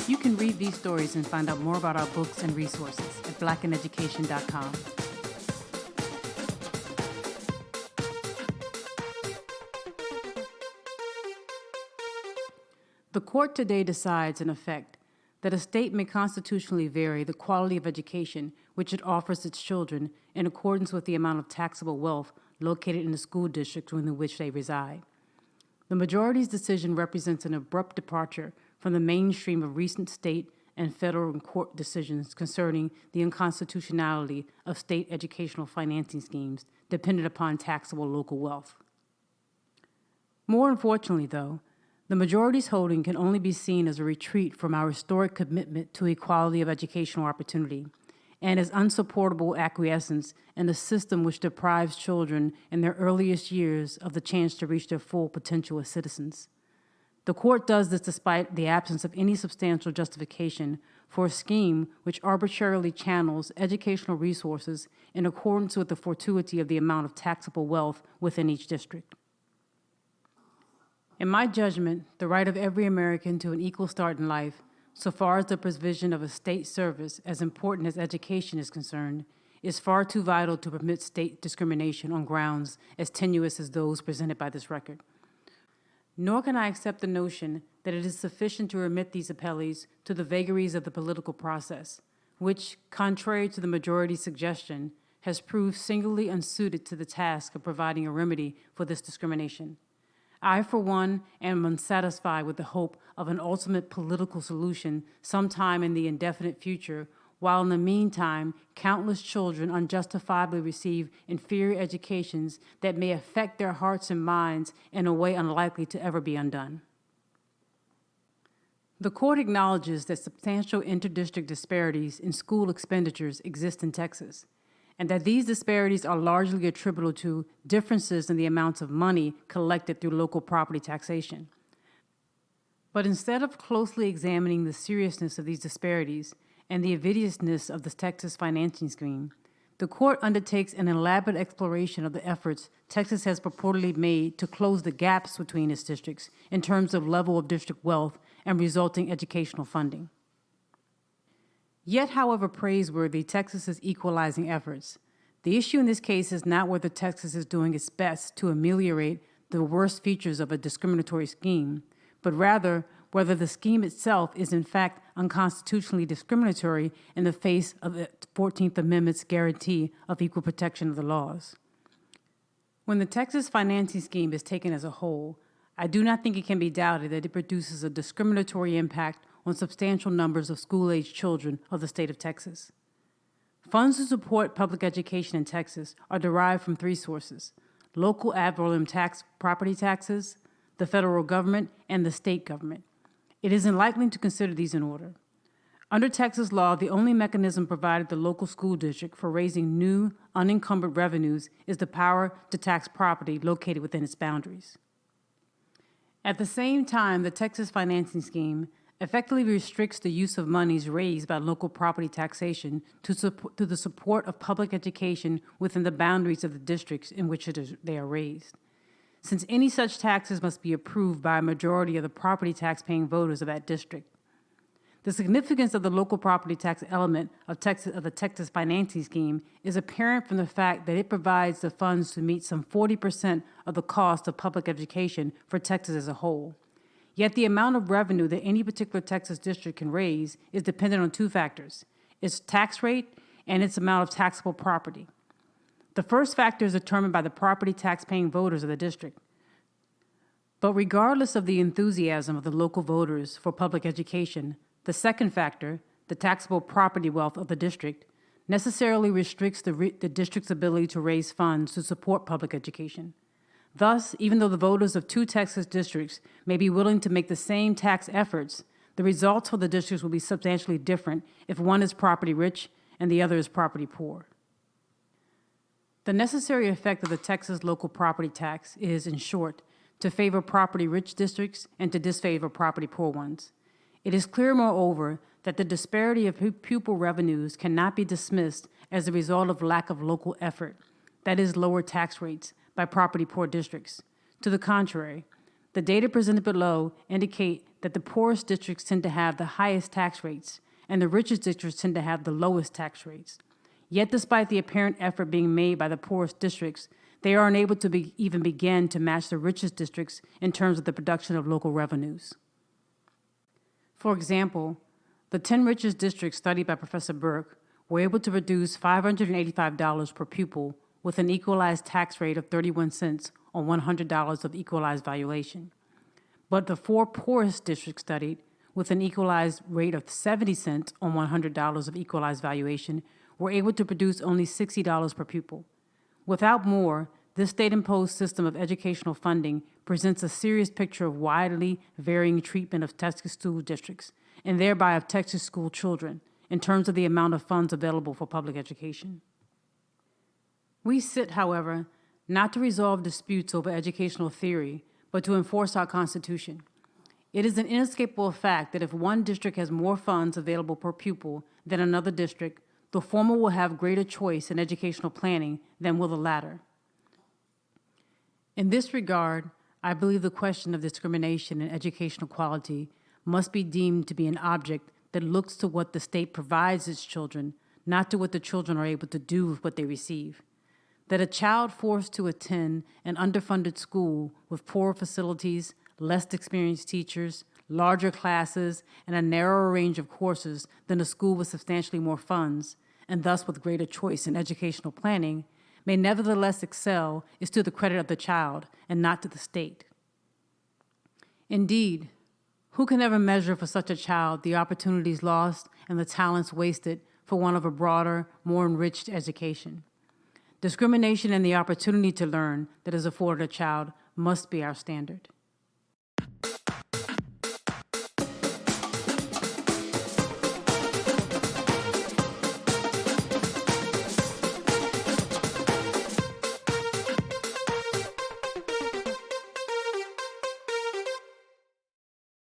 You can read these stories and find out more about our books and resources at blackineducation.com. The court today decides, in effect, that a state may constitutionally vary the quality of education which it offers its children in accordance with the amount of taxable wealth located in the school district within which they reside. The majority's decision represents an abrupt departure from the mainstream of recent state and federal court decisions concerning the unconstitutionality of state educational financing schemes dependent upon taxable local wealth. More unfortunately, though, the majority's holding can only be seen as a retreat from our historic commitment to equality of educational opportunity and as unsupportable acquiescence in a system which deprives children in their earliest years of the chance to reach their full potential as citizens. The court does this despite the absence of any substantial justification for a scheme which arbitrarily channels educational resources in accordance with the fortuity of the amount of taxable wealth within each district. In my judgment, the right of every American to an equal start in life, so far as the provision of a state service as important as education is concerned, is far too vital to permit state discrimination on grounds as tenuous as those presented by this record. Nor can I accept the notion that it is sufficient to remit these appellees to the vagaries of the political process, which, contrary to the majority's suggestion, has proved singularly unsuited to the task of providing a remedy for this discrimination. I, for one, am unsatisfied with the hope of an ultimate political solution sometime in the indefinite future, while in the meantime, countless children unjustifiably receive inferior educations that may affect their hearts and minds in a way unlikely to ever be undone. The court acknowledges that substantial interdistrict disparities in school expenditures exist in Texas, and that these disparities are largely attributable to differences in the amounts of money collected through local property taxation. But instead of closely examining the seriousness of these disparities and the invidiousness of the Texas financing scheme, the court undertakes an elaborate exploration of the efforts Texas has purportedly made to close the gaps between its districts in terms of level of district wealth and resulting educational funding. Yet, however praiseworthy Texas's equalizing efforts, the issue in this case is not whether Texas is doing its best to ameliorate the worst features of a discriminatory scheme, but rather whether the scheme itself is in fact unconstitutionally discriminatory in the face of the 14th Amendment's guarantee of equal protection of the laws. When the Texas financing scheme is taken as a whole, I do not think it can be doubted that it produces a discriminatory impact on substantial numbers of school-age children of the state of Texas. Funds to support public education in Texas are derived from three sources: local ad valorem tax property taxes, the federal government, and the state government. It is unlikely to consider these in order. Under Texas law, the only mechanism provided the local school district for raising new, unencumbered revenues is the power to tax property located within its boundaries. At the same time, the Texas financing scheme effectively restricts the use of monies raised by local property taxation to the support of public education within the boundaries of the districts in which they are raised, since any such taxes must be approved by a majority of the property tax-paying voters of that district. The significance of the local property tax element of the Texas financing scheme is apparent from the fact that it provides the funds to meet some 40% of the cost of public education for Texas as a whole. Yet the amount of revenue that any particular Texas district can raise is dependent on two factors: its tax rate and its amount of taxable property. The first factor is determined by the property tax-paying voters of the district. But regardless of the enthusiasm of the local voters for public education, the second factor, the taxable property wealth of the district, necessarily restricts the district's ability to raise funds to support public education. Thus, even though the voters of two Texas districts may be willing to make the same tax efforts, the results for the districts will be substantially different if one is property rich and the other is property poor. The necessary effect of the Texas local property tax is, in short, to favor property rich districts and to disfavor property poor ones. It is clear, moreover, that the disparity of pupil revenues cannot be dismissed as a result of lack of local effort, that is, lower tax rates, by property poor districts. To the contrary, the data presented below indicate that the poorest districts tend to have the highest tax rates, and the richest districts tend to have the lowest tax rates. Yet, despite the apparent effort being made by the poorest districts, they are unable to even begin to match the richest districts in terms of the production of local revenues. For example, the 10 richest districts studied by Professor Burke were able to produce $585 per pupil with an equalized tax rate of 31 cents on $100 of equalized valuation. But the 4 poorest districts studied, with an equalized rate of 70 cents on $100 of equalized valuation, were able to produce only $60 per pupil. Without more, this state-imposed system of educational funding presents a serious picture of widely varying treatment of Texas school districts, and thereby of Texas school children, in terms of the amount of funds available for public education. We sit, however, not to resolve disputes over educational theory, but to enforce our Constitution. It is an inescapable fact that if one district has more funds available per pupil than another district, the former will have greater choice in educational planning than will the latter. In this regard, I believe the question of discrimination in educational quality must be deemed to be an object that looks to what the state provides its children, not to what the children are able to do with what they receive. That a child forced to attend an underfunded school with poor facilities, less experienced teachers, larger classes, and a narrower range of courses than a school with substantially more funds, and thus with greater choice in educational planning, may nevertheless excel is to the credit of the child and not to the state. Indeed, who can ever measure for such a child the opportunities lost and the talents wasted for want of a broader, more enriched education? Discrimination and the opportunity to learn that is afforded a child must be our standard.